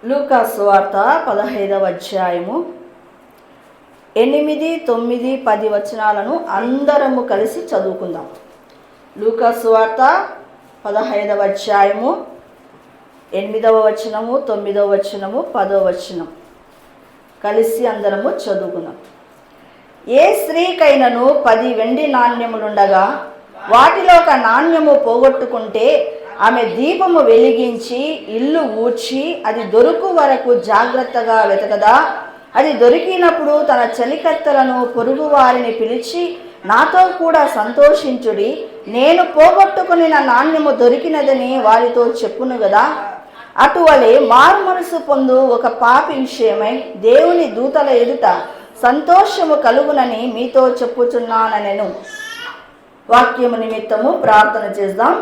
లూకా సువార్త 15వ అధ్యాయము 8, 9, 10 వచనాలను అందరము కలిసి చదువుకుందాం. లూకా సువార్త 15వ అధ్యాయము 8వ వచనము, 9వ వచనము, 10వ వచనం కలిసి అందరము చదువుకుందాం. ఏ స్త్రీకైనను 10 వెండి నాణ్యములుండగా వాటిలో ఒక నాణ్యము పోగొట్టుకుంటే ఆమె దీపము వెలిగించి ఇల్లు ఊడ్చి అది దొరుకు వరకు జాగ్రత్తగా వెతకదా? అది దొరికినప్పుడు తన చలికత్తెలను పొరుగు వారిని పిలిచి, నాతో కూడా సంతోషించుడి, నేను పోగొట్టుకుని నాణ్యము దొరికినదని వారితో చెప్పును కదా. అటువలే మారు మనసు పొందు ఒక పాపి విషయమై దేవుని దూతల ఎదుట సంతోషము కలుగునని మీతో చెప్పుచున్నానెను. వాక్యము నిమిత్తము ప్రార్థన చేద్దాం.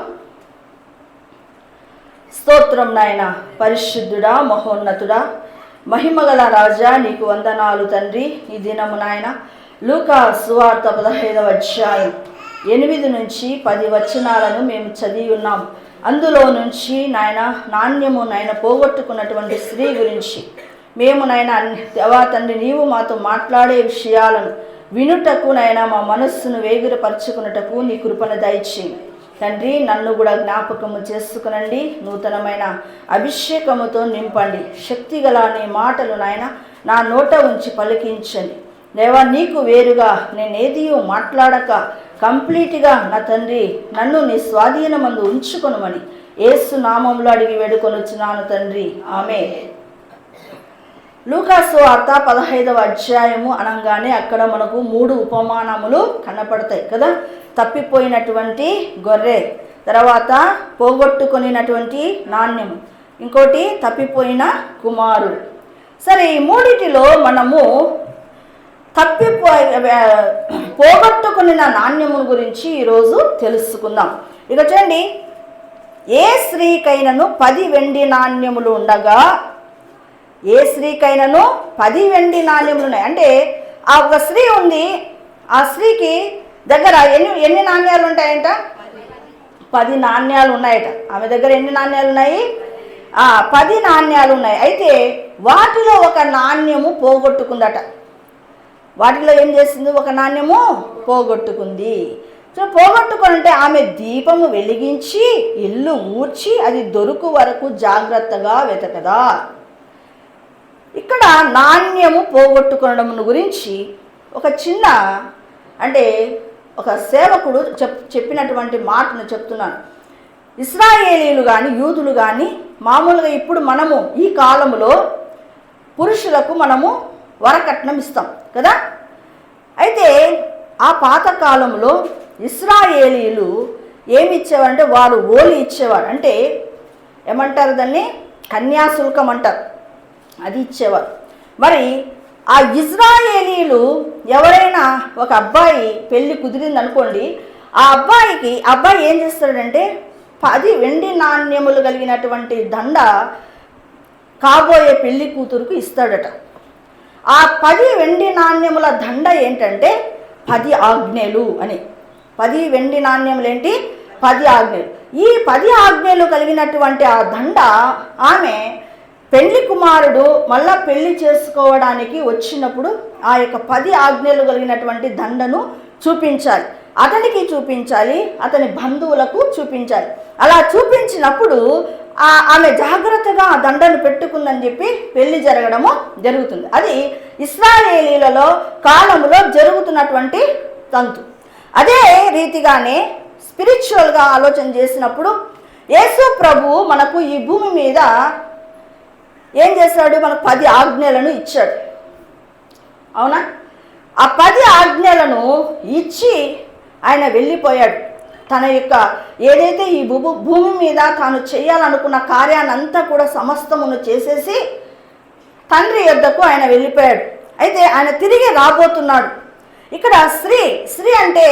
స్తోత్రం నాయన, పరిశుద్ధుడా, మహోన్నతుడా, మహిమగల రాజా, నీకు వందనాలు తండ్రి. ఈ దినము నాయన లూకా సువార్త 15వ అధ్యాయం 8 నుంచి 10 వచనాలను మేము చదివి ఉన్నాం. అందులో నుంచి నాయన నాణ్యము నాయన పోగొట్టుకున్నటువంటి స్త్రీ గురించి మేము నాయన దేవా తండ్రి, నీవు మాతో మాట్లాడే విషయాలను వినుటకు నాయన మా మనస్సును వేగిరపరచుకున్నటకు నీ కృపను దయచేయండి తండ్రి. నన్ను కూడా జ్ఞాపకము చేసుకునండి, నూతనమైన అభిషేకముతో నింపండి. శక్తిగల నీ మాటలు నాయన నా నోట ఉంచి పలికించండి దేవా. నీకు వేరుగా నేనేది మాట్లాడక కంప్లీట్గా నా తండ్రి నన్ను నీ స్వాధీనమందు ఉంచుకొనుమని యేసు నామంలో అడిగి వేడుకొనుచున్నాను తండ్రి, ఆమేన్. లూకా సువార్త 15వ అధ్యాయము అనగానే అక్కడ మనకు 3 ఉపమానములు కనపడతాయి కదా. తప్పిపోయినటువంటి గొర్రె, తర్వాత పోగొట్టుకొనినటువంటి నాణ్యము, ఇంకోటి తప్పిపోయిన కుమారుడు. సరే, ఈ మూడిటిలో మనము పోగొట్టుకున్న నాణ్యము గురించి ఈరోజు తెలుసుకుందాం. ఇక చూడండి, ఏ స్త్రీకైనను 10 వెండి నాణ్యములు ఉండగా, ఏ స్త్రీకైనను 10 వెండి నాణ్యములు ఉన్నాయి అంటే ఆ ఒక స్త్రీ ఉంది, ఆ స్త్రీకి దగ్గర ఎన్ని నాణ్యాలు ఉంటాయంట? 10 నాణ్యాలు ఉన్నాయట. ఆమె దగ్గర ఎన్ని నాణ్యాలు ఉన్నాయి? 10 నాణ్యాలు ఉన్నాయి. అయితే వాటిలో ఒక నాణ్యము పోగొట్టుకుందట. వాటిలో ఏం చేసింది? ఒక నాణ్యము పోగొట్టుకుంది. సో పోగొట్టుకుంటే ఆమె దీపము వెలిగించి ఇల్లు ఊడ్చి అది దొరుకు వరకు జాగ్రత్తగా వెతకదా. ఇక్కడ నాణ్యము పోగొట్టుకోవడం గురించి ఒక చిన్న అంటే ఒక సేవకుడు చెప్పినటువంటి మాటను చెప్తున్నాను. ఇశ్రాయేలీలు కానీ యూదులు కానీ మామూలుగా ఇప్పుడు మనము ఈ కాలంలో పురుషులకు మనము వరకట్నం ఇస్తాం కదా. అయితే ఆ పాత కాలంలో ఇశ్రాయేలీలు ఏమి ఇచ్చేవారంటే వారు ఓలి ఇచ్చేవారు. అంటే ఏమంటారు దాన్ని? కన్యాశుల్కం అంటారు. అది ఇచ్చేవారు. మరి ఆ ఇజ్రాయేలీలు ఎవరైనా ఒక అబ్బాయి పెళ్ళి కుదిరింది అనుకోండి, ఆ అబ్బాయి ఏం చేస్తాడంటే 10 వెండి నాణ్యములు కలిగినటువంటి దండ కాబోయే పెళ్లి కూతురుకు ఇస్తాడట. ఆ 10 వెండి నాణ్యముల దండ ఏంటంటే 10 ఆజ్ఞలు అని. 10 వెండి నాణ్యములు ఏంటి? 10 ఆజ్ఞలు. ఈ 10 ఆజ్ఞలు కలిగినటువంటి ఆ దండ ఆమె పెళ్లి కుమారుడు మళ్ళా పెళ్లి చేసుకోవడానికి వచ్చినప్పుడు ఆ యొక్క 10 ఆజ్ఞలు కలిగినటువంటి దండను చూపించాలి. అతనికి చూపించాలి, అతని బంధువులకు చూపించాలి. అలా చూపించినప్పుడు ఆమె జాగ్రత్తగా ఆ దండను పెట్టుకుందని చెప్పి పెళ్లి జరగడము జరుగుతుంది. అది ఇశ్రాయేలీలలో కాలంలో జరుగుతున్నటువంటి తంతు. అదే రీతిగానే స్పిరిచువల్గా ఆలోచన చేసినప్పుడు యేసు ప్రభు మనకు ఈ భూమి మీద ఏం చేశాడు? మనకు 10 ఆజ్ఞలను ఇచ్చాడు, అవునా? ఆ 10 ఆజ్ఞలను ఇచ్చి ఆయన వెళ్ళిపోయాడు. తన యొక్క ఏదైతే ఈ భూమి మీద తాను చేయాలనుకున్న కార్యాన్నంతా కూడా సమస్తమును చేసేసి తండ్రి యొద్దకు ఆయన వెళ్ళిపోయాడు. అయితే ఆయన తిరిగి రాబోతున్నాడు. ఇక్కడ స్త్రీ అంటే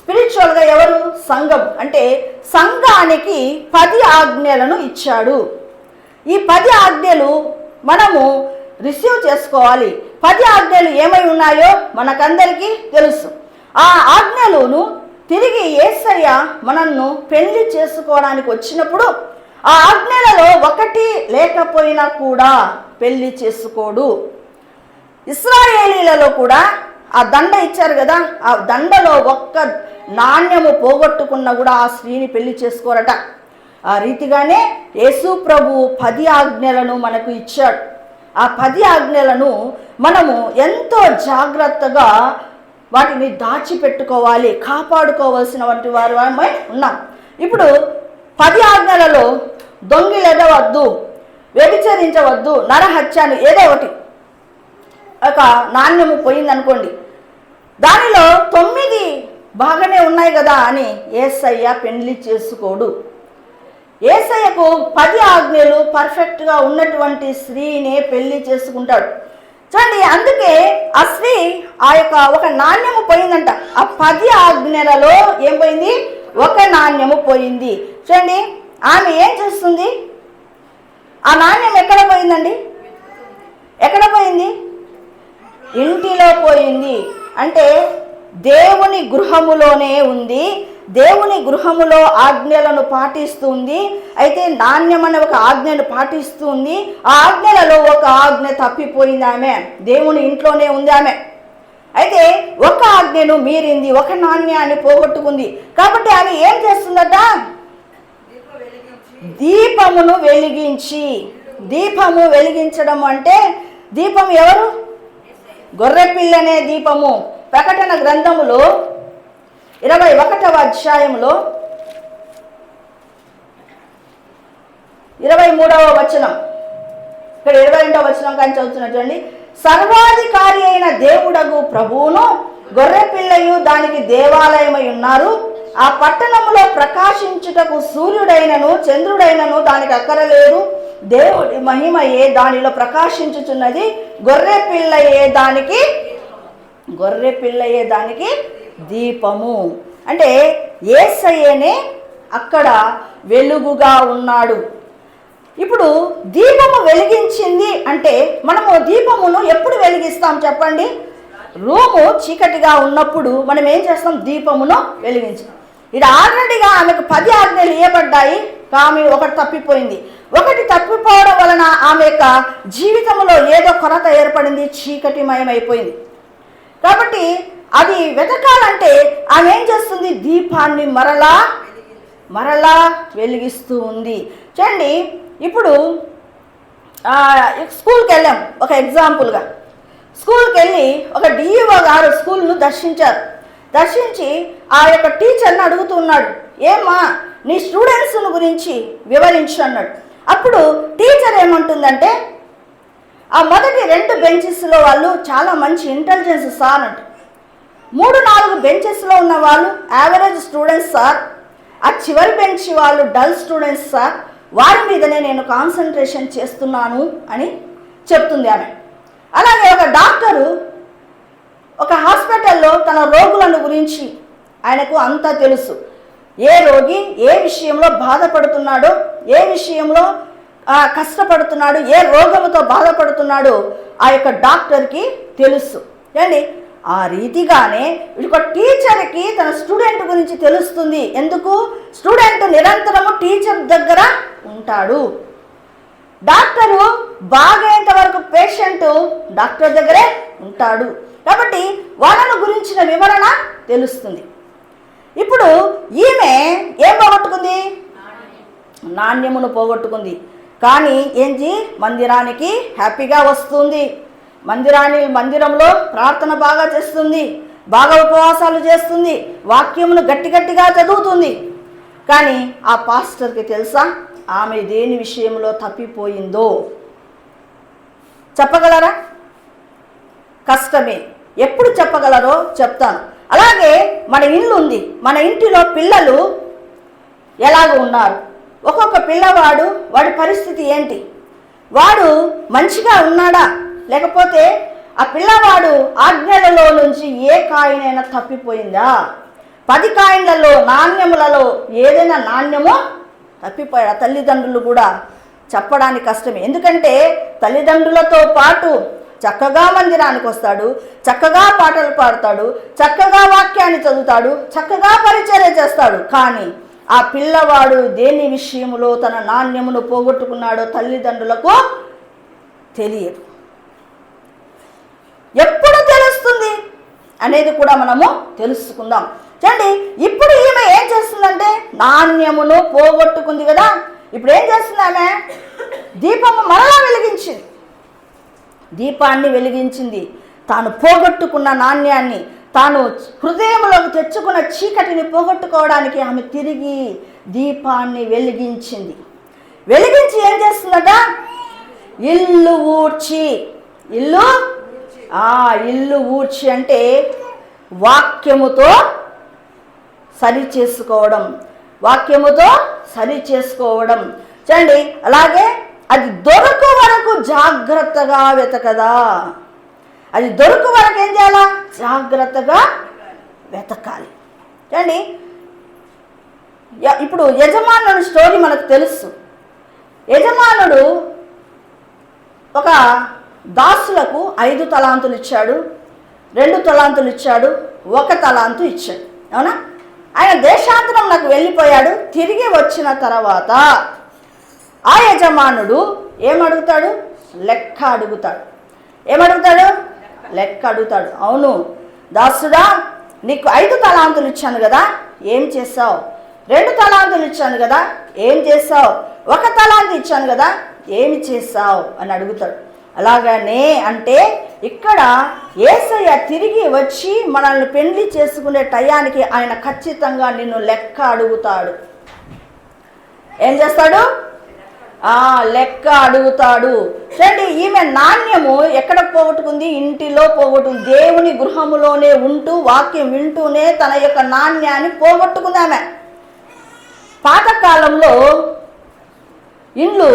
స్పిరిచువల్గా ఎవరు? సంఘం. అంటే సంఘానికి 10 ఆజ్ఞలను ఇచ్చాడు. ఈ 10 ఆజ్ఞలు మనము రిసీవ్ చేసుకోవాలి. 10 ఆజ్ఞలు ఏమై ఉన్నాయో మనకందరికీ తెలుసు. ఆ ఆజ్ఞలను తిరిగి యేసయ్య మనల్ని పెళ్లి చేసుకోవడానికి వచ్చినప్పుడు ఆ ఆజ్ఞలలో ఒకటి లేకపోయినా కూడా పెళ్లి చేసుకోడు. ఇశ్రాయేలీలలో కూడా ఆ దండ ఇచ్చారు కదా, ఆ దండలో ఒక్క నాణ్యము పోగొట్టుకున్నా కూడా ఆ స్త్రీని పెళ్లి చేసుకోరట. ఆ రీతిగానే యేసు ప్రభు 10 ఆజ్ఞలను మనకు ఇచ్చాడు. ఆ 10 ఆజ్ఞలను మనము ఎంతో జాగ్రత్తగా వాటిని దాచిపెట్టుకోవాలి, కాపాడుకోవాల్సిన వంటి వారమై ఉన్నాం. ఇప్పుడు 10 ఆజ్ఞలలో దొంగిలెదవద్దు, వ్యభిచరించవద్దు, నరహత్య అని ఏదో ఒకటి ఒక నాణ్యము పోయిందనుకోండి, దానిలో 9 బాగానే ఉన్నాయి కదా అని యేసయ్య పెళ్లి చేసుకోడు. యేసయ్యకు 10 ఆజ్ఞలు పర్ఫెక్ట్గా ఉన్నటువంటి స్త్రీనే పెళ్లి చేసుకుంటాడు. చూడండి, అందుకే ఆ స్త్రీ ఆ యొక్క ఒక నాణ్యము పోయిందంట. ఆ 10 ఆజ్ఞలలో ఏం పోయింది? ఒక నాణ్యము పోయింది. చూడండి, ఆమె ఏం చేస్తుంది? ఆ నాణ్యం ఎక్కడ పోయిందండి? ఎక్కడ పోయింది? ఇంటిలో పోయింది. అంటే దేవుని గృహములోనే ఉంది, దేవుని గృహములో ఆజ్ఞలను పాటిస్తుంది. అయితే నాణ్యమనే ఒక ఆజ్ఞను పాటిస్తుంది. ఆ ఆజ్ఞలలో ఒక ఆజ్ఞ తప్పిపోయింది ఆమె, దేవుని ఇంట్లోనే ఉంది ఆమె. అయితే ఒక ఆజ్ఞను మీరింది, ఒక నాణ్యాన్ని పోగొట్టుకుంది. కాబట్టి ఆమె ఏం చేస్తుందట? దీపమును వెలిగించి. దీపము వెలిగించడం అంటే, దీపం ఎవరు? గొర్రెపిల్లనే దీపము. ప్రకటన గ్రంథములో 21వ అధ్యాయంలో 23వ వచనం, ఇక్కడ 22వ వచనం కానీ చదువుతున్నా చూడండి. సర్వాధికారి అయిన దేవుడగు ప్రభువును గొర్రెపిల్లయు దానికి దేవాలయమై ఉన్నారు. ఆ పట్టణములో ప్రకాశించుటకు సూర్యుడైనను చంద్రుడైనను దానికి అక్కరలేదు. దేవుడి మహిమయే దానిలో ప్రకాశించుచున్నది. గొర్రెపిల్లయే దానికి దీపము. అంటే యేసయ్యనే అక్కడ వెలుగుగా ఉన్నాడు. ఇప్పుడు దీపము వెలిగించింది అంటే, మనము దీపమును ఎప్పుడు వెలిగిస్తాం చెప్పండి? రూము చీకటిగా ఉన్నప్పుడు మనం ఏం చేస్తాం? దీపమును వెలిగించాం. ఇది ఆల్రెడీగా ఆమెకు 10 ఆజ్ఞలు ఇవ్వబడ్డాయి, ఆమె ఒకటి తప్పిపోయింది. ఒకటి తప్పిపోవడం వలన ఆమె యొక్క జీవితంలో ఏదో కొరత ఏర్పడింది, చీకటిమయమైపోయింది. కాబట్టి అది వెతకాలంటే ఆమె ఏం చేస్తుంది? దీపాన్ని మరలా వెలిగిస్తూ ఉంది. చూడండి, ఇప్పుడు స్కూల్కి వెళ్ళాం. ఒక ఎగ్జాంపుల్గా స్కూల్కి వెళ్ళి ఒక డిఈఓ గారు స్కూల్ను దర్శించి ఆ యొక్క టీచర్ని అడుగుతున్నాడు, ఏమ్మా నీ స్టూడెంట్స్ను గురించి వివరించు అన్నాడు. అప్పుడు టీచర్ ఏమంటుందంటే, ఆ మొదటి 2 బెంచెస్లో వాళ్ళు చాలా మంచి ఇంటెలిజెన్స్ సార్ అంట. 3-4 బెంచెస్లో ఉన్న వాళ్ళు యావరేజ్ స్టూడెంట్స్ సార్. ఆ చివరి బెంచ్ వాళ్ళు డల్ స్టూడెంట్స్ సార్. వారి మీదనే నేను కాన్సన్ట్రేషన్ చేస్తున్నాను అని చెప్తుంది ఆమె. అలాగే ఒక డాక్టరు ఒక హాస్పిటల్లో తన రోగులను గురించి ఆయనకు అంతా తెలుసు. ఏ రోగి ఏ విషయంలో బాధపడుతున్నాడో, ఏ విషయంలో కష్టపడుతున్నాడు, ఏ రోగముతో బాధపడుతున్నాడో ఆ యొక్క డాక్టర్కి తెలుసు అండి. ఆ రీతిగానే ఒక టీచర్కి తన స్టూడెంట్ గురించి తెలుస్తుంది. ఎందుకు? స్టూడెంట్ నిరంతరము టీచర్ దగ్గర ఉంటాడు. డాక్టరు బాగేంత వరకు పేషెంట్ డాక్టర్ దగ్గరే ఉంటాడు. కాబట్టి వాళ్ళను గురించిన వివరణ తెలుస్తుంది. ఇప్పుడు ఈమె ఏం పోగొట్టుకుంది? నాణ్యమును పోగొట్టుకుంది. కానీ ఏంటి? మందిరానికి హ్యాపీగా వస్తుంది. మందిరంలో ప్రార్థన బాగా చేస్తుంది, బాగా ఉపవాసాలు చేస్తుంది, వాక్యమును గట్టిగా చదువుతుంది. కానీ ఆ పాస్టర్కి తెలుసా ఆమె దేని విషయంలో తప్పిపోయిందో? చెప్పగలరా? కష్టమే. ఎప్పుడు చెప్పగలరో చెప్తాను. అలాగే మన ఇల్లు ఉంది, మన ఇంటిలో పిల్లలు ఎలాగ ఉన్నారు? ఒక్కొక్క పిల్లవాడు వాడి పరిస్థితి ఏంటి? వాడు మంచిగా ఉన్నాడా, లేకపోతే ఆ పిల్లవాడు ఆజ్ఞలలో నుంచి ఏ కాయినైనా తప్పిపోయిందా? 10 కాయిన్లలో నాణ్యములలో ఏదైనా నాణ్యమో తప్పిపోయాడా? తల్లిదండ్రులు కూడా చెప్పడానికి కష్టమే. ఎందుకంటే తల్లిదండ్రులతో పాటు చక్కగా మందిరానికి వస్తాడు, చక్కగా పాటలు పాడతాడు, చక్కగా వాక్యాన్ని చదువుతాడు, చక్కగా పరిచర్య చేస్తాడు. కానీ ఆ పిల్లవాడు దేని విషయంలో తన నాణ్యమును పోగొట్టుకున్నాడో తల్లిదండ్రులకు తెలియదు. ఎప్పుడు తెలుస్తుంది అనేది కూడా మనము తెలుసుకుందాం. చూడండి, ఇప్పుడు ఈమె ఏం చేస్తుందంటే నాణ్యమును పోగొట్టుకుంది కదా, ఇప్పుడు ఏం చేస్తుంది ఆమె? దీపము మరలా వెలిగించింది. దీపాన్ని వెలిగించింది. తాను పోగొట్టుకున్న నాణ్యాన్ని, తాను హృదయంలోకి తెచ్చుకున్న చీకటిని పోగొట్టుకోవడానికి ఆమె తిరిగి దీపాన్ని వెలిగించింది. వెలిగించి ఏం చేస్తుందట? ఇల్లు ఊడ్చి, ఇల్లు ఊడ్చి అంటే వాక్యముతో సరి చేసుకోవడం, వాక్యముతో సరి చేసుకోవడం. చూడండి, అలాగే అది దొరకు వరకు జాగ్రత్తగా వెతకదా. అది దొరకు వరకు ఏం చేయాలా? జాగ్రత్తగా వెతకాలి. చూడండి, ఇప్పుడు యజమానుడి స్టోరీ మనకు తెలుసు. యజమానుడు ఒక దాసులకు 5 తలాంతులు ఇచ్చాడు, 2 తలాంతులు ఇచ్చాడు, 1 తలాంతు ఇచ్చాడు. అవునా? ఆయన దేశాంతరం నాకు వెళ్ళిపోయాడు. తిరిగి వచ్చిన తర్వాత ఆ యజమానుడు ఏమడుగుతాడు? లెక్క అడుగుతాడు. ఏమడుగుతాడు? లెక్క అడుగుతాడు. అవును దాసుడా, నీకు 5 తలాంతులు ఇచ్చాను కదా, ఏం చేసావు? 2 తలాంతులు ఇచ్చాను కదా, ఏం చేసావు? 1 తలాంతు ఇచ్చాను కదా, ఏమి చేసావు అని అడుగుతాడు. అలాగనే అంటే ఇక్కడ యేసయ్య తిరిగి వచ్చి మనల్ని పెళ్లి చేసుకునే టయానికి ఆయన ఖచ్చితంగా నిన్ను లెక్క అడుగుతాడు. ఏం చేస్తాడు? లెక్క అడుగుతాడు. చూడండి, ఈమె నాణ్యము ఎక్కడ పోగొట్టుకుంది? ఇంటిలో పోగొట్టుకుంది. దేవుని గృహములోనే ఉంటూ వాక్యం వింటూనే తన యొక్క నాణ్యాన్ని పోగొట్టుకుంది ఆమె. పాతకాలంలో ఇండ్లు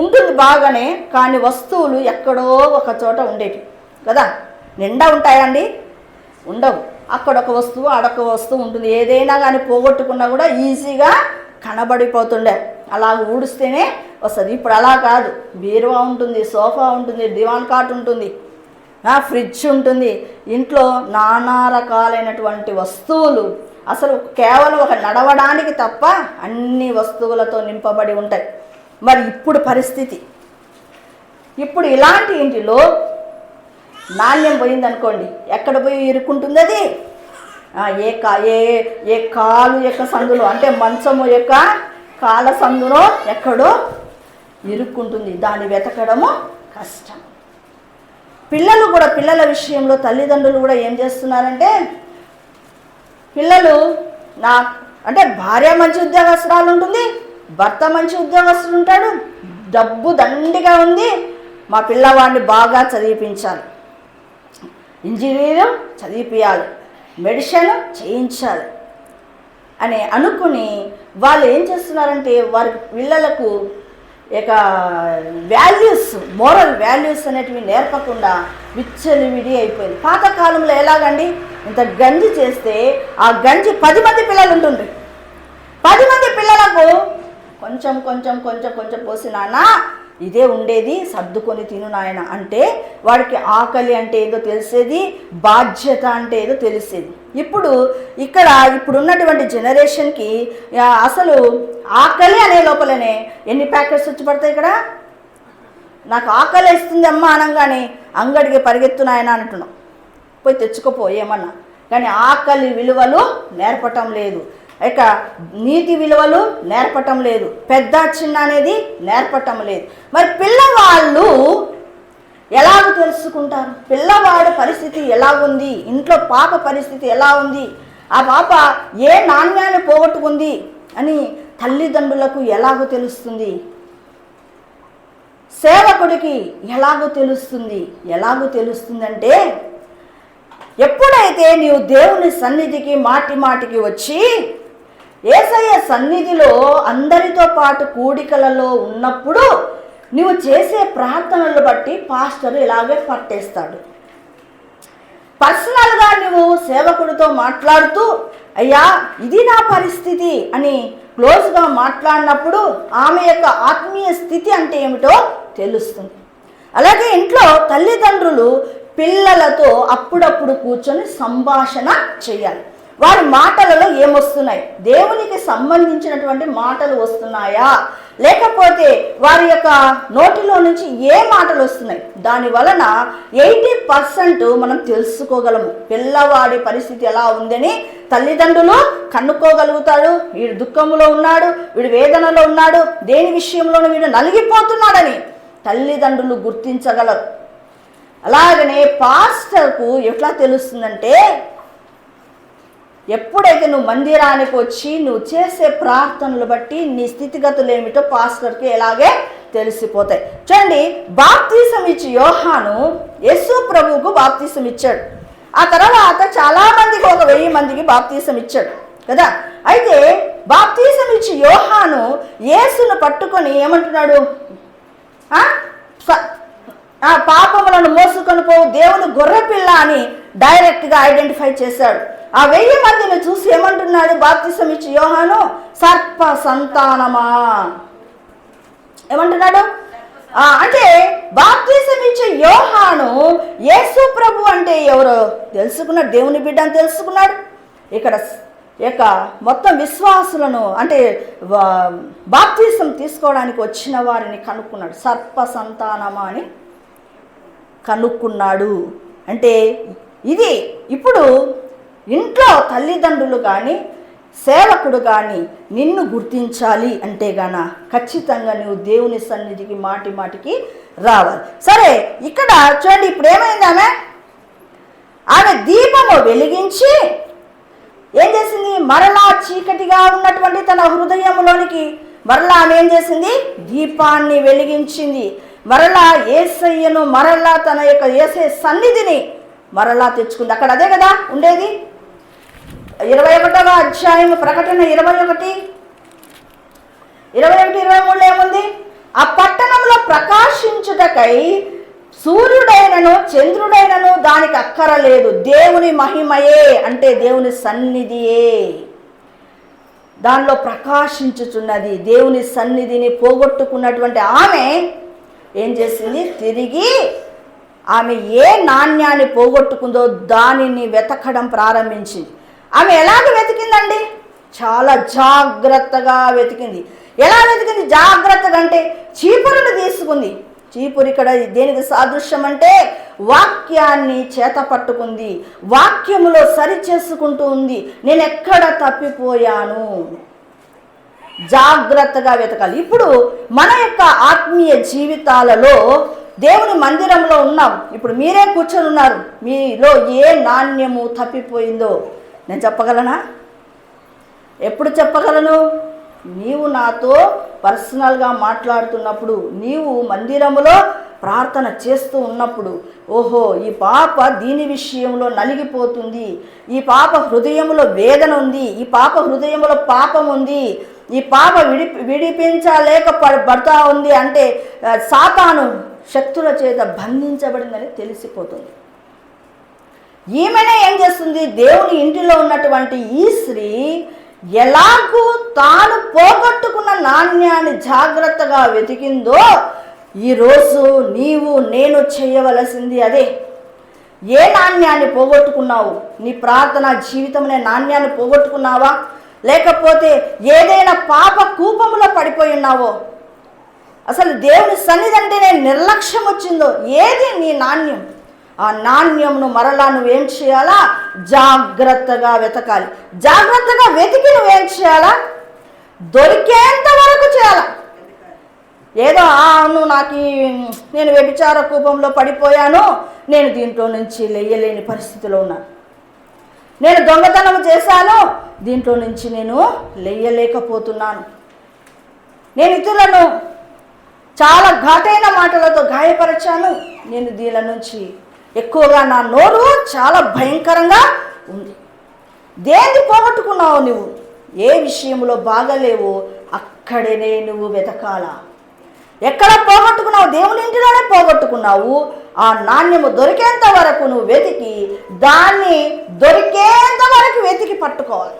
ఉంటుంది బాగానే, కానీ వస్తువులు ఎక్కడో ఒక చోట ఉండేవి కదా. నిండా ఉంటాయండి? ఉండవు. అక్కడొక వస్తువు, ఆడొక వస్తువు ఉంటుంది. ఏదైనా కానీ పోగొట్టుకున్నా కూడా ఈజీగా కనబడిపోతుండే. అలా ఊడిస్తేనే వస్తుంది. ఇప్పుడు అలా కాదు. బీరువా ఉంటుంది, సోఫా ఉంటుంది, దివాన్ కాట్ ఉంటుంది, ఫ్రిడ్జ్ ఉంటుంది. ఇంట్లో నానా రకాలైనటువంటి వస్తువులు, అసలు కేవలం ఒక నడవడానికి తప్ప అన్ని వస్తువులతో నింపబడి ఉంటాయి. మరి ఇప్పుడు పరిస్థితి, ఇప్పుడు ఇలాంటి ఇంటిలో నాణ్యం పోయిందనుకోండి, ఎక్కడ పోయి ఇరుక్కుంటుంది అది? ఏ కాలు యొక్క సందులో, అంటే మంచము యొక్క కాల సందులో ఎక్కడో ఇరుక్కుంటుంది. దాన్ని వెతకడము కష్టం. పిల్లలు కూడా, పిల్లల విషయంలో తల్లిదండ్రులు కూడా ఏం చేస్తున్నారంటే, పిల్లలు అంటే భార్య మంచి ఉద్యోగస్తురాలు ఉంటుంది, భర్త మంచి ఉద్యోగస్తుడు ఉంటాడు, డబ్బు దండిగా ఉంది, మా పిల్లవాడిని బాగా చదివించాలి, ఇంజనీరింగ్ చదివించాలి, మెడిసిన్ చేయించాలి అని అనుకుని వాళ్ళు ఏం చేస్తున్నారంటే వారి పిల్లలకు ఇక వాల్యూస్, మోరల్ వాల్యూస్ అనేటివి నేర్పకుండా విచ్చలివిడి అయిపోయింది. పాతకాలంలో ఎలాగండి, ఇంత గంజి చేస్తే ఆ గంజి 10 మంది పిల్లలు ఉంటుంది. 10 మంది పిల్లలకు కొంచెం కొంచెం కొంచెం కొంచెం పోసి, నాన్న ఇదే ఉండేది, సర్దుకొని తిను నాయన అంటే వాడికి ఆకలి అంటే ఏదో తెలిసేది, బాధ్యత అంటే ఏదో తెలిసేది. ఇప్పుడున్నటువంటి జనరేషన్కి అసలు ఆకలి అనే లోపలనే ఎన్ని ప్యాకెట్స్ వచ్చి పడతాయి. ఇక్కడ నాకు ఆకలి ఇస్తుంది అమ్మ అనగానే అంగడికి పరిగెత్తున్నాయన అంటున్నాం, పోయి తెచ్చుకోపో ఏమన్నా. కానీ ఆకలి విలువలు నేర్పటం లేదు, ఇక నీతి విలువలు నేర్పటం లేదు, పెద్ద చిన్న అనేది నేర్పటం లేదు. మరి పిల్లవాళ్ళు ఎలాగ తెలుసుకుంటారు? పిల్లవాడి పరిస్థితి ఎలా ఉంది, ఇంట్లో పాప పరిస్థితి ఎలా ఉంది, ఆ పాప ఏ నాణ్యాన్ని పోగొట్టుకుంది అని తల్లిదండ్రులకు ఎలాగో తెలుస్తుంది? సేవకుడికి ఎలాగో తెలుస్తుందంటే ఎప్పుడైతే నీవు దేవుని సన్నిధికి మాటికి వచ్చి యేసయ్య సన్నిధిలో అందరితో పాటు కూడికలలో ఉన్నప్పుడు నువ్వు చేసే ప్రార్థనలు బట్టి పాస్టర్ ఇలాగే పట్టేస్తాడు. పర్సనల్గా నువ్వు సేవకుడితో మాట్లాడుతూ అయ్యా ఇది నా పరిస్థితి అని క్లోజ్గా మాట్లాడినప్పుడు ఆమె యొక్క ఆత్మీయ స్థితి అంటే ఏమిటో తెలుస్తుంది. అలాగే ఇంట్లో తల్లిదండ్రులు పిల్లలతో అప్పుడప్పుడు కూర్చొని సంభాషణ చేయాలి. వారి మాటలలో ఏమొస్తున్నాయి? దేవునికి సంబంధించినటువంటి మాటలు వస్తున్నాయా, లేకపోతే వారి యొక్క నోటిలో నుంచి ఏ మాటలు వస్తున్నాయి? దాని వలన 80% మనం తెలుసుకోగలము. పిల్లవాడి పరిస్థితి ఎలా ఉందని తల్లిదండ్రులు కనుక్కోగలుగుతాడు. వీడు దుఃఖంలో ఉన్నాడు, వీడు వేదనలో ఉన్నాడు, దేని విషయంలోనూ వీడు నలిగిపోతున్నాడని తల్లిదండ్రులు గుర్తించగలరు. అలాగనే పాస్టర్కు ఎట్లా తెలుస్తుందంటే, ఎప్పుడైతే నువ్వు మందిరానికి వచ్చి నువ్వు చేసే ప్రార్థనలు బట్టి నీ స్థితిగతులు ఏమిటో పాస్టర్కి ఎలాగే తెలిసిపోతాయి. చూడండి, బాప్తీసం ఇచ్చి యోహాను యేసు ప్రభువుకు బాప్తీసం ఇచ్చాడు. ఆ తర్వాత చాలామందికి 1000 మందికి బాప్తీసం ఇచ్చాడు కదా. అయితే బాప్తీసం ఇచ్చి యోహాను యేసును పట్టుకొని ఏమంటున్నాడు? పాపములను మోసుకొని పోవు దేవుని గొర్రెపిల్ల అని డైరెక్ట్గా ఐడెంటిఫై చేశాడు. ఆ 1000 మందిని చూసి ఏమంటున్నాడు బాప్తీసం ఇచ్చి యోహాను? సర్ప సంతానమా ఏమంటున్నాడు? అంటే బాప్తీసం ఇచ్చే యోహాను యేసు ప్రభు అంటే ఎవరో తెలుసుకున్నాడు, దేవుని బిడ్డ అని తెలుసుకున్నాడు. ఇక మొత్తం విశ్వాసులను అంటే బాప్తీసం తీసుకోవడానికి వచ్చిన వారిని కనుక్కున్నాడు. సర్ప సంతానమా అని కనుక్కున్నాడు. అంటే ఇది ఇప్పుడు ఇంట్లో తల్లిదండ్రులు కానీ సేవకుడు కానీ నిన్ను గుర్తించాలి అంటే గాన ఖచ్చితంగా నువ్వు దేవుని సన్నిధికి మాటి మాటికి రావాలి. సరే, ఇక్కడ చూడండి, ఇప్పుడు ఏమైంది? ఆమె దీపము వెలిగించి ఏం చేసింది? మరలా చీకటిగా ఉన్నటువంటి తన హృదయంలోనికి మరలా ఆమె ఏం చేసింది? దీపాన్ని వెలిగించింది. మరలా యేసయ్యను మరలా తన యొక్క యేసే సన్నిధిని మరలా తెచ్చుకుంది. అక్కడ అదే కదా ఉండేది. 21వ అధ్యాయం ప్రకటన 21:23 ఏముంది? ఆ పట్టణంలో ప్రకాశించుటకై సూర్యుడైనను చంద్రుడైనను దానికి అక్కరలేదు, దేవుని మహిమయే అంటే దేవుని సన్నిధియే దానిలో ప్రకాశించుచున్నది. దేవుని సన్నిధిని పోగొట్టుకున్నటువంటి ఆమె ఏం చేసింది? తిరిగి ఆమె ఏ నాణ్యాన్ని పోగొట్టుకుందో దానిని వెతకడం ప్రారంభించింది. ఆమె ఎలాగ వెతికిందండి? చాలా జాగ్రత్తగా వెతికింది. ఎలా వెతికింది జాగ్రత్తగా అంటే చీపురును తీసుకుంది. చీపురు ఇక్కడ దేనికి సాదృశ్యం అంటే వాక్యాన్ని చేత పట్టుకుంది, వాక్యములో సరి చేసుకుంటూ ఉంది. నేను ఎక్కడ తప్పిపోయాను, జాగ్రత్తగా వెతకాలి. ఇప్పుడు మన యొక్క ఆత్మీయ జీవితాలలో దేవుని మందిరంలో ఉన్నాం. ఇప్పుడు మీరే కూర్చొని ఉన్నారు. మీలో ఏ నాణ్యము తప్పిపోయిందో నేను చెప్పగలనా? ఎప్పుడు చెప్పగలను? నీవు నాతో పర్సనల్గా మాట్లాడుతున్నప్పుడు, నీవు మందిరములో ప్రార్థన చేస్తూ ఉన్నప్పుడు, ఓహో ఈ పాప దీని విషయంలో నలిగిపోతుంది, ఈ పాప హృదయంలో వేదన ఉంది, ఈ పాప హృదయంలో పాపం ఉంది, ఈ పాప విడిపించలేక పడతా ఉంది అంటే సాతాను శక్తుల చేత బంధించబడిందని తెలిసిపోతుంది. ఈమెనే ఏం చేస్తుంది? దేవుని ఇంటిలో ఉన్నటువంటి ఈ స్త్రీ ఎలాగూ తాను పోగొట్టుకున్న నాణ్యాన్ని జాగ్రత్తగా వెతికిందో ఈరోజు నీవు నేను చేయవలసింది అదే. ఏ నాణ్యాన్ని పోగొట్టుకున్నావు? నీ ప్రార్థన జీవితం అనే నాణ్యాన్ని పోగొట్టుకున్నావా? లేకపోతే ఏదైనా పాప కూపములో పడిపోయి ఉన్నావో? అసలు దేవుని సన్నిధి అంటేనే నిర్లక్ష్యం వచ్చిందో? ఏది నీ నాణ్యం? ఆ నాణ్యంను మరలా నువ్వేం చేయాలా? జాగ్రత్తగా వెతకాలి. జాగ్రత్తగా వెతికి నువ్వేం చేయాలా? దొరికేంత వరకు చేయాలా. ఏదో నేను వ్యభిచార కూపంలో పడిపోయాను, నేను దీంట్లో నుంచి లేయలేని పరిస్థితిలో ఉన్నాను, నేను దొంగతనం చేశాను, దీంట్లో నుంచి నేను లేయలేకపోతున్నాను, నేను ఇతరులను చాలా ఘాటైన మాటలతో గాయపరచాను, నేను దీని నుంచి ఎక్కువగా నా నోరు చాలా భయంకరంగా ఉంది. దేన్ని పోగొట్టుకున్నావు నువ్వు? ఏ విషయంలో బాగలేవో అక్కడనే నువ్వు వెతకాలా. ఎక్కడ పోగొట్టుకున్నావు? దేవుని ఇంటిలోనే పోగొట్టుకున్నావు. ఆ నాణ్యము దొరికేంత వరకు నువ్వు వెతికి దాన్ని దొరికేంత వరకు వెతికి పట్టుకోవాలి.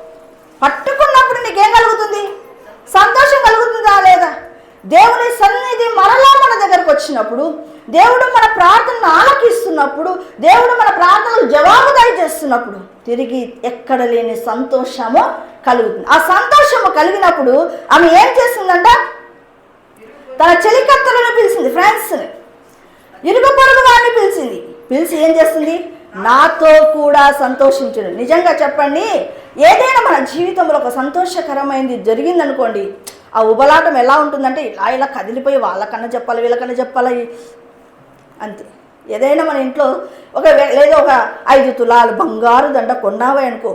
పట్టుకున్నప్పుడు నీకేం కలుగుతుంది? సంతోషం కలుగుతుందా లేదా? దేవుని సన్నిధి మరలా మన దగ్గరకు వచ్చినప్పుడు, దేవుడు మన ప్రార్థనను ఆలకిస్తున్నప్పుడు, దేవుడు మన ప్రార్థనలు జవాబు దయచేస్తున్నప్పుడు తిరిగి ఎక్కడ లేని సంతోషము కలుగుతుంది. ఆ సంతోషము కలిగినప్పుడు ఆమె ఏం చేస్తుందంట? తన చెలికత్తలను పిలిచింది, ఫ్రెండ్స్ని, ఇరుగు పొరుగు వారిని పిలిచి ఏం చేస్తుంది? నాతో కూడా సంతోషించండి. నిజంగా చెప్పండి, ఏదైనా మన జీవితంలో ఒక సంతోషకరమైనది జరిగిందనుకోండి, ఆ ఉబలాటం ఎలా ఉంటుందంటే ఇలా కదిలిపోయి వాళ్ళకన్నా చెప్పాలి, వీళ్ళకన్నా చెప్పాలి, అంతే. ఏదైనా మన ఇంట్లో లేదా ఒక 5 తులాలు బంగారు దండ కొన్నావే అనుకో,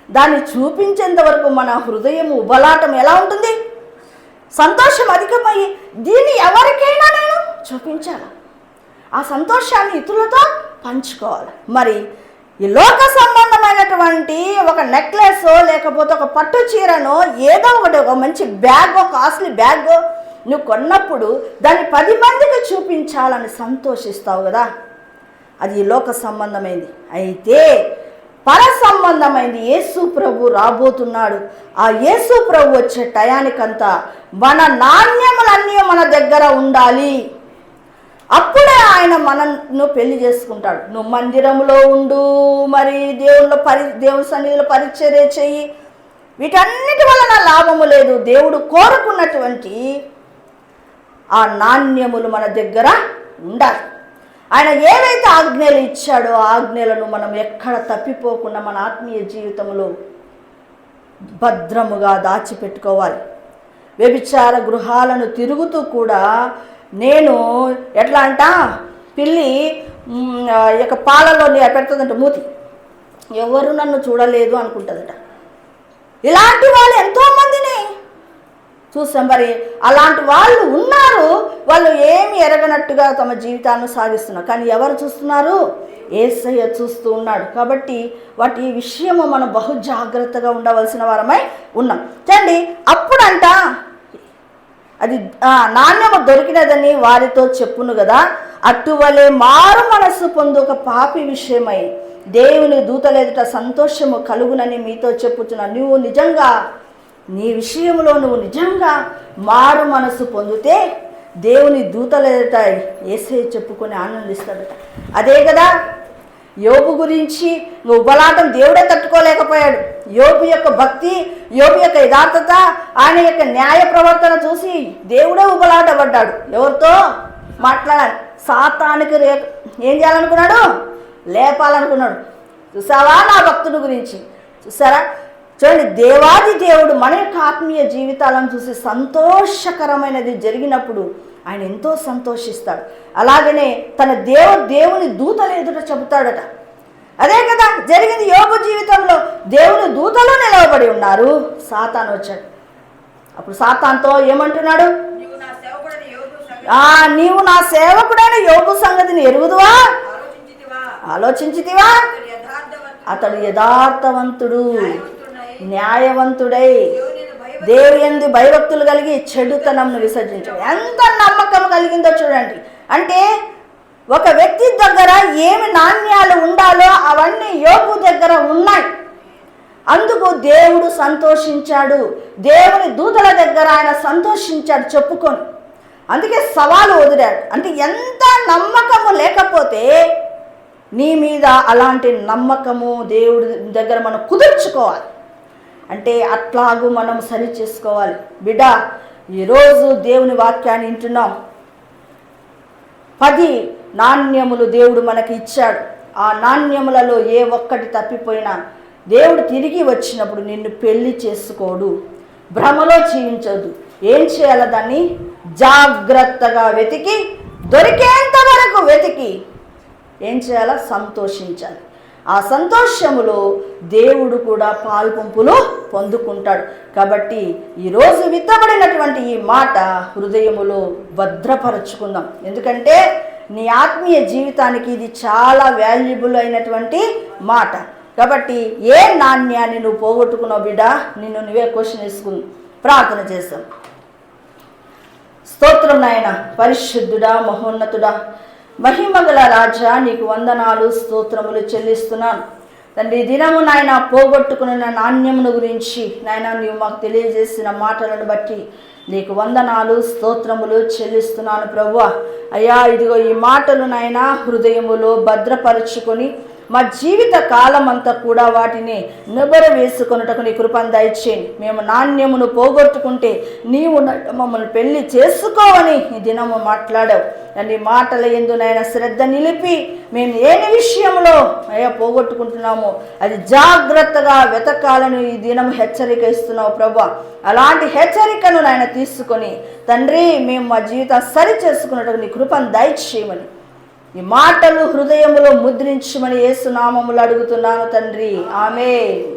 దాన్ని చూపించేంత వరకు మన హృదయం ఉబలాటం ఎలా ఉంటుంది? సంతోషం అధికమయ్యి దీన్ని ఎవరికైనా నేను చూపించాలి, ఆ సంతోషాన్ని ఇతరులతో పంచుకోవాలి. మరి ఈ లోక సంబంధమైనటువంటి ఒక నెక్లెస్ లేకపోతే ఒక పట్టు చీరనో ఏదో ఒకటి, ఒక మంచి బ్యాగో, కాస్ట్లీ బ్యాగో నువ్వు కొన్నప్పుడు దాన్ని 10 మందికి చూపించాలని సంతోషిస్తావు కదా, అది ఈ లోక సంబంధమైంది. అయితే పర సంబంధమైంది యేసు ప్రభు రాబోతున్నాడు. ఆ యేసు ప్రభు వచ్చే టయానికంతా మన నాణ్యములన్నీ మన దగ్గర ఉండాలి. అప్పుడే ఆయన మనను పెళ్లి చేసుకుంటాడు. నువ్వు మందిరంలో ఉండు, మరి దేవుని సన్నిధిలో పరిచర్య చెయ్యి, వీటన్నిటి వలన లాభము లేదు. దేవుడు కోరుకున్నటువంటి ఆ నాణ్యములు మన దగ్గర ఉండాలి. ఆయన ఏవైతే ఆజ్ఞలు ఇచ్చాడో ఆ ఆజ్ఞలను మనం ఎక్కడ తప్పిపోకుండా మన ఆత్మీయ జీవితంలో భద్రముగా దాచిపెట్టుకోవాలి. వ్యభిచార గృహాలను తిరుగుతూ కూడా నేను ఎట్లా అంట, పిల్లి యొక్క పాలలో పెడుతుందంట మూతి, ఎవరు నన్ను చూడలేదు అనుకుంటుందట. ఇలాంటి వాళ్ళు ఎంతోమందిని చూసాం. మరి అలాంటి వాళ్ళు ఉన్నారు, వాళ్ళు ఏమి ఎరగనట్టుగా తమ జీవితాన్ని సాగిస్తున్నారు. కానీ ఎవరు చూస్తున్నారు? యేసయ్య చూస్తూ ఉన్నాడు. కాబట్టి వాటి విషయము మనం బహు జాగ్రత్తగా ఉండవలసిన వారమై ఉన్నాం. చూడండి, అప్పుడంట అది నాణ్యము దొరికినదని వారితో చెప్పును కదా, అటువలే మారు మనస్సు పొందు ఒక పాపి విషయమై దేవుని దూతల ఎదుట సంతోషము కలుగునని మీతో చెప్పుచున్నా. నువ్వు నిజంగా నీ విషయంలో నువ్వు నిజంగా మారు మనసు పొందితే దేవుని దూతల ఎదుట యేసయ్య చెప్పుకొని ఆనందిస్తాడట. అదే కదా యోబు గురించి ఉబలాటం దేవుడే తట్టుకోలేకపోయాడు. యోబు యొక్క భక్తి, యోబు యొక్క యథార్థత, ఆయన యొక్క న్యాయ ప్రవర్తన చూసి దేవుడే ఉబలాట పడ్డాడు. ఎవరితో మాట్లాడాలి? సాతానికి ఏం చేయాలనుకున్నాడు? లేపాలనుకున్నాడు. చూసావా నా భక్తుని గురించి? చూసారా? చూడండి, దేవాది దేవుడు మన యొక్క ఆత్మీయ జీవితాలను చూసి సంతోషకరమైనది జరిగినప్పుడు ఆయన ఎంతో సంతోషిస్తాడు. అలాగనే తన దేవుని దూతల ఎదుట చెబుతాడట. అదే కదా జరిగింది యోబు జీవితంలో. దేవుని దూతలు నిలవబడి ఉన్నారు, సాతాను వచ్చాడు. అప్పుడు సాతాన్తో ఏమంటున్నాడు? నీవు నా సేవకుడైన యోబు సంగతిని ఎరుగుదువా, ఆలోచించితివా? అతడు యథార్థవంతుడు, న్యాయవంతుడై దేవుని యందు భయభక్తులు కలిగి చెడుతనంను విసర్జించాడు. ఎంత నమ్మకం కలిగిందో చూడండి. అంటే ఒక వ్యక్తి దగ్గర ఏమి నాణ్యాలు ఉండాలో అవన్నీ యోబు దగ్గర ఉన్నాయి. అందుకు దేవుడు సంతోషించాడు. దేవుని దూతల దగ్గర ఆయన సంతోషించాడు చెప్పుకొని. అందుకే సవాలు వదిలాడు. అంటే ఎంత నమ్మకము లేకపోతే నీ మీద అలాంటి నమ్మకము దేవుడి దగ్గర మనం కుదుర్చుకోవాలి. అంటే అట్లాగూ మనం సరి చేసుకోవాలి. బిడ్డ, ఈరోజు దేవుని వాక్యాన్ని వింటున్నాం. 10 నాణ్యములు దేవుడు మనకి ఇచ్చాడు. ఆ నాణ్యములలో ఏ ఒక్కటి తప్పిపోయినా దేవుడు తిరిగి వచ్చినప్పుడు నిన్ను పెళ్లి చేసుకోడు, భ్రమలో జీవించదు. ఏం చేయాలి? దాన్ని జాగ్రత్తగా వెతికి, దొరికేంత వరకు వెతికి ఏం చేయాలా? సంతోషించాలి. ఆ సంతోషములో దేవుడు కూడా పాల్పంపులు పొందుకుంటాడు. కాబట్టి ఈరోజు విత్తబడినటువంటి ఈ మాట హృదయములో భద్రపరచుకుందాం. ఎందుకంటే నీ ఆత్మీయ జీవితానికి ఇది చాలా వాల్యుబుల్ అయినటువంటి మాట. కాబట్టి ఏ నాణ్యాన్ని నువ్వు పోగొట్టుకున్నావు బిడ్డ? నిన్ను నువ్వే క్వశ్చన్ వేసుకుని ప్రార్థన చేస్తాం. స్తోత్రం నాయన, పరిశుద్ధుడా, మహోన్నతుడా, మహిమగల రాజా, నీకు వందనాలు, స్తోత్రములు చెల్లిస్తున్నాను తండ్రి. దినము నాయన పోగొట్టుకున్న నాణ్యమును గురించి నాయన నీవు మాకు తెలియజేసిన మాటలను బట్టి నీకు వందనాలు స్తోత్రములు చెల్లిస్తున్నాను ప్రభువా. అయ్యా ఇదిగో ఈ మాటలు నాయన హృదయములో భద్రపరుచుకొని మా జీవిత కాలం అంతా కూడా వాటిని నిబర వేసుకొనుటకు నీ కృపను దయచేయండి. మేము నాణ్యమును పోగొట్టుకుంటే నీవు మమ్మల్ని పెళ్లి చేసుకోవని ఈ దినము మాట్లాడావు. నీ మాటల యందు నాయన శ్రద్ధ నిలిపి మేము ఏని విషయంలో అయ్యా పోగొట్టుకుంటున్నామో అది జాగ్రత్తగా వెతకాలని ఈ దినం హెచ్చరిక ఇస్తున్నావు ప్రభువా. అలాంటి హెచ్చరికను నాయన తీసుకొని తండ్రి మేము మా జీవితం సరి చేసుకున్నట్టు నీ కృపను దయచేయమని ఈ మాటలు హృదయములో ముద్రించమని యేసు నామములో అడుగుతున్నాను తండ్రి. ఆమేన్.